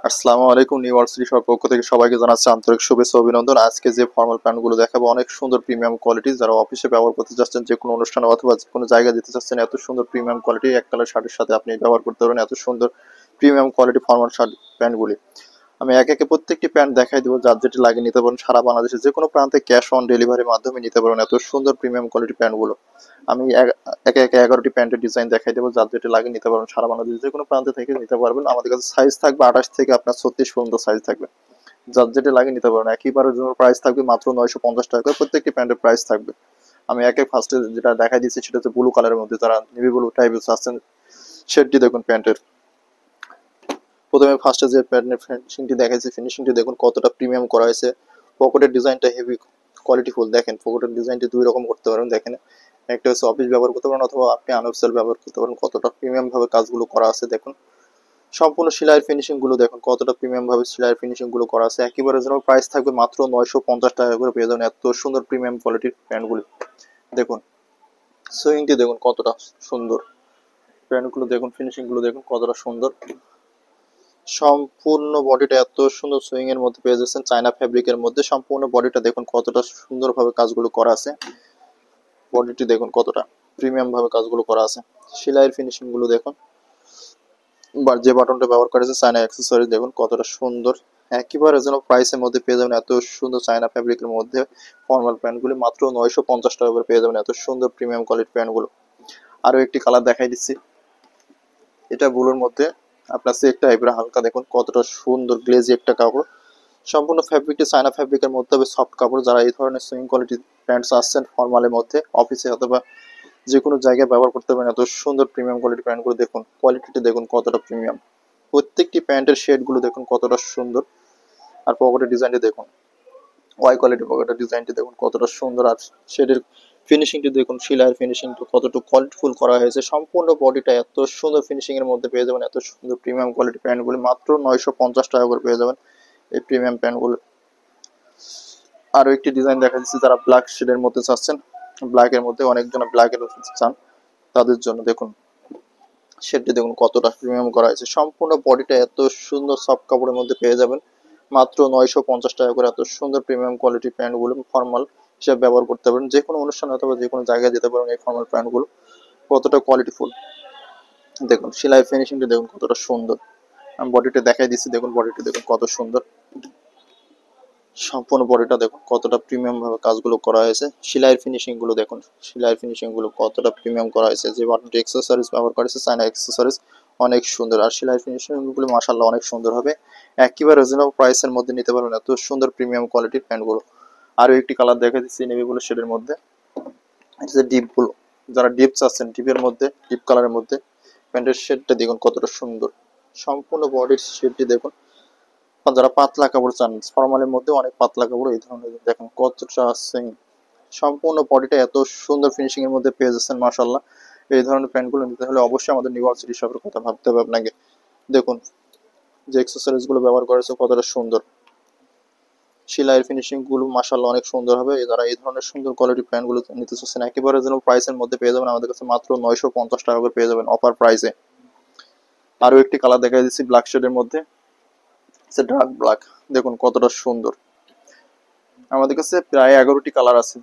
আসসালামু আলাইকুম। New York city shop পক্ষ থেকে সবাইকে জানাচ্ছি আন্তরিক শুভেচ্ছা ও অভিনন্দন। আজকে যে ফর্মাল প্যান্টগুলো দেখাবো অনেক সুন্দর প্রিমিয়াম কোয়ালিটি, যারা অফিসে ব্যবহার করতে চাচ্ছেন, যে কোনো অনুষ্ঠানে অথবা যে কোনো জায়গায় যেতে চাচ্ছেন, এত সুন্দর প্রিমিয়াম কোয়ালিটি এক কালার শার্টের সাথে আপনি ব্যবহার করতে পারবেন। এত সুন্দর প্রিমিয়াম কোয়ালিটি ফর্মাল শার্ট প্যান্টগুলি আমি একে একে প্রত্যেকটি প্যান্ট দেখাই দেবো, যার যেটি লাগিয়ে নিতে পারেন। সারা বাংলাদেশে যে কোনো প্রান্তে ক্যাশ অন ডেলিভারির মাধ্যমে নিতে পারবেন এত সুন্দর প্রিমিয়াম কোয়ালিটি প্যান্টগুলো। আমি একে একে 11টি প্যান্টের ডিজাইন দেখাই দেবো, যার যেটি লাগিয়ে নিতে পারবেন। সারা বাংলাদেশে যে কোনো প্রান্তে থেকে নিতে পারবেন। আমাদের কাছে সাইজ থাকবে 28 থেকে আপনার 36 পর্যন্ত সাইজ থাকবে, যার যেটি লাগিয়ে নিতে পারবেন। একইবারের জন্য প্রাইস থাকবে মাত্র 950 টাকা করে, প্রত্যেকটি প্যান্টের প্রাইস থাকবে। আমি একে ফার্স্টে যেটা দেখাই দিচ্ছি সেটা হচ্ছে ব্লু কালারের মধ্যে, যারা নেভি ব্লু টাইপের আছেন শেডটি দেখুন প্যান্টের। প্রথমে ফার্স্টে যে প্যান্টের ফিনিশিংটি দেখাইছে, ফিনিশিংটি দেখুন কতটা প্রিমিয়াম করা হয়েছে। পকেটের ডিজাইনটা হেভি কোয়ালিটিফুল। দেখেন পকেটের ডিজাইনটি দুই রকম করতে পারেন। দেখেন একটা হচ্ছে অফিস ব্যবহার করতে পারেন অথবা আপনি আনঅফিসিয়াল ব্যবহার করতে পারেন। কতটা প্রিমিয়াম ভাবে কাজগুলো করা আছে দেখুন। সম্পূর্ণ সেলাইয়ের ফিনিশিং গুলো দেখুন কতটা প্রিমিয়াম ভাবে সেলাইয়ের ফিনিশিং গুলো করা আছে। একেবারে যেন প্রাইস থাকবে মাত্র 950 টাকা করে, পেয়ে যাবেন এত সুন্দর প্রিমিয়াম কোয়ালিটির প্যান্টগুলো। দেখুন সুইংটি দেখুন কতটা সুন্দর, প্যান্টগুলো দেখুন, ফিনিশিং গুলো দেখুন কতটা সুন্দর। সম্পূর্ণ বডিটা এত সুন্দর সুইং এর মধ্যে পেয়ে যাচ্ছেন, চায়না ফ্যাব্রিকের মধ্যে। সম্পূর্ণ বডিটা দেখুন কতটা সুন্দরভাবে কাজগুলো করা আছে। বডিটি দেখুন কতটা প্রিমিয়াম ভাবে কাজগুলো করা আছে। সেলাইয়ের ফিনিশিং গুলো দেখুন, যে বাটনটা ব্যবহার করেছে চায়না অ্যাক্সেসরি দেখুন কতটা সুন্দর। একেবারে যেন প্রাইসের মধ্যে পেয়ে যাবেন এত সুন্দর চায়না ফ্যাব্রিকের মধ্যে ফর্মাল প্যান্টগুলি মাত্র 950 টাকা করে পেয়ে যাবেন এত সুন্দর প্রিমিয়াম কোয়ালিটির প্যান্টগুলো। আরো একটি কালার দেখাই দিচ্ছি, এটা ব্লুর মধ্যে আপনার চেক টাইপের হালকা, দেখুন কতটা সুন্দর গ্লেজি একটা কাপড়। সম্পূর্ণ ফ্যাব্রিকটি চায়না ফ্যাব্রিকের মধ্যে হবে, সফট কাপড়। যারা এই ধরনের সুইং কোয়ালিটির প্যান্টস আসছেন ফর্মালের মধ্যে অফিসে অথবা যে কোনো জায়গায় ব্যবহার করতে পারেন এত সুন্দর প্রিমিয়াম কোয়ালিটির প্যান্টগুলো দেখুন। কোয়ালিটিটি দেখুন কতটা প্রিমিয়াম। প্রত্যেকটি প্যান্টের শেডগুলো দেখুন কতটা সুন্দর। আর পকেটের ডিজাইনটি দেখুন, ওয়াই কোয়ালিটি পকেটের ডিজাইনটি দেখুন কতটা সুন্দর। আর শেডের ফিনিশিংটি দেখুন, সেলাইয়ের ফিনিশিংটা কতটুকু কোয়ালিটিফুল করা হয়েছে। সম্পূর্ণ বডিটা এত সুন্দর ফিনিশিং এর মধ্যে পেয়ে যাবেন এত সুন্দর প্রিমিয়াম কোয়ালিটি প্যান্টগুলি মাত্র 950 টাকা করে পেয়ে যাবেন এই প্রিমিয়াম প্যান্টগুলো। আরো একটি ডিজাইন দেখা যাচ্ছে, যারা ব্ল্যাক শেডের মধ্যে চাচ্ছেন, ব্ল্যাকের মধ্যে অনেকজন ব্ল্যাকের চান, তাদের জন্য দেখুন শেডটি দেখুন কতটা প্রিমিয়াম করা হয়েছে। সম্পূর্ণ বডিটা এত সুন্দর সফট কাপড়ের মধ্যে পেয়ে যাবেন মাত্র 950 টাকা করে। এত সুন্দর প্রিমিয়াম কোয়ালিটির প্যান্টগুলো ফর্মাল হিসেবে ব্যবহার করতে পারেন, যে কোনো অনুষ্ঠান অথবা যে কোনো জায়গায় যেতে পারেন। এই ফর্মাল প্যান্টগুলো কতটা কোয়ালিটিফুল দেখুন, সেলাই ফিনিশিংটা দেখুন কতটা সুন্দর। আমি বডিটা দেখাই দিচ্ছি, দেখুন বডিটা দেখুন কত সুন্দর। সম্পূর্ণ বডিটা দেখুন কতটা প্রিমিয়াম ভাবে কাজগুলো করা হয়েছে। সেলাইয়ের ফিনিশিং গুলো দেখুন, সেলাইয়ের ফিনিশিং গুলো কতটা প্রিমিয়াম করা হয়েছে। যে বাটনটি অ্যাক্সেসরিজ ব্যবহার করেছে চায়না অ্যাক্সেসরিজ, অনেক সুন্দর। আর সেলাইয়ের ফিনিশিং গুলো মাশাআল্লাহ অনেক সুন্দর হবে। একেবারে রিজনেবল প্রাইসের মধ্যে নিতে পারবেন এত সুন্দর প্রিমিয়াম কোয়ালিটির প্যান্টগুলো। আরো একটি কালার দেখা দিচ্ছি নেভি ব্লু শেডের মধ্যে, এটা যে ডিপ ব্লু। যারা ডিপ চাচ্ছেন, ডিপের মধ্যে ডিপ কালারের মধ্যে প্যান্টের শেডটা দেখুন কতটা সুন্দর। সম্পূর্ণ বডির শেডটি দেখুন। যারা পাতলা কাপড় চান, ফর্মালের মধ্যে অনেক পাতলা কাপড়, এই ধরনের দেখেন কতটা আছে। সম্পূর্ণ বডিটা এত সুন্দর ফিনিশিং এর মধ্যে পেয়ে যাচ্ছেন মাশাআল্লাহ। এই ধরনের প্যান্টগুলো নিতে হলে অবশ্যই আমাদের নিউ ইয়র্ক সিটি শপের কথা ভাবতে হবে আপনাকে। দেখুন যে অ্যাক্সেসরিজ গুলো ব্যবহার করেছে কতটা সুন্দর। সেলাইয়ের ফিনিশিং গুলো মাশাআল্লাহ অনেক সুন্দর হবে। যারা এই ধরনের সুন্দর কোয়ালিটি প্যান্টগুলো নিতে চাচ্ছেন একেবারে যেন প্রাইসের মধ্যে পেয়ে যাবেন আমাদের কাছে মাত্র 950 টাকা করে পেয়ে যাবেন অফার প্রাইসে। আরো একটি কালার দেখা দিচ্ছি ব্ল্যাক শেডের মধ্যে, ডার্ক ব্ল্যাক, দেখুন কতটা সুন্দর। আমাদের কাছে প্রায় 11টি কালার আছে।